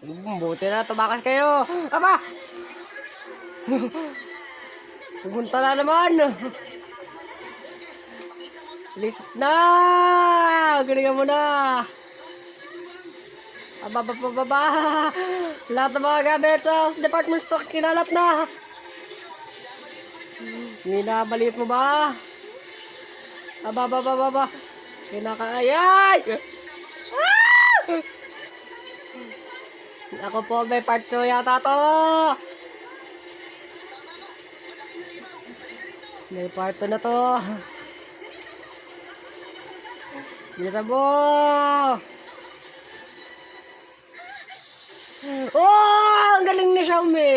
Buti na tumakas kayo. Aba! Pumunta na naman. List na! Galingan mo na. Aba. Lahat ng mga gamit sa department store kinalat na. Minabalit mo ba? Aba. Kinakaayay! Ako po, may part 2 yata to. May part 2 na to. Bilisan mo! Oh! Ang galing ni Xiaomi!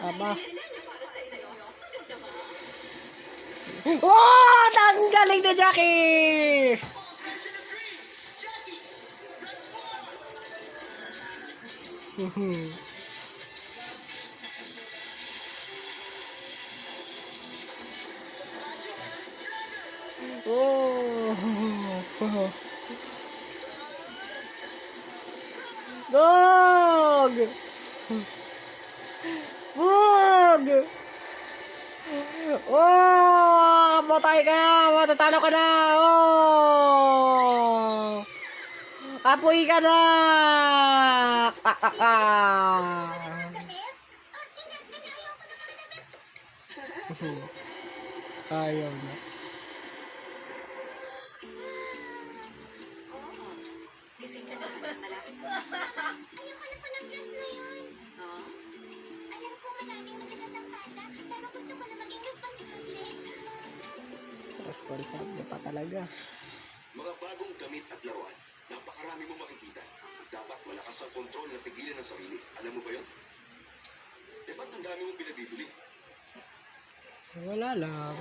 Aba. Oh! Ang galing ni Jackie! Oh! Dog! Bug! Oh! Matay ka! Matatalo ka na! Oh! Apoy ka na! Ayaw na. Gising ka na. Malapit na. Ayoko na po ng class na yun. Oh? Alam ko maraming magagandang bata, pero gusto ko na maging responsable. Responsable pa talaga. Mga bagong gamit at laruan. Napakarami mo makikita. Dapat malakas ang kontrol na pigilan ng sarili. Alam mo ba yun? Eh, ba't ang dami mong pinabibili? Wala lang.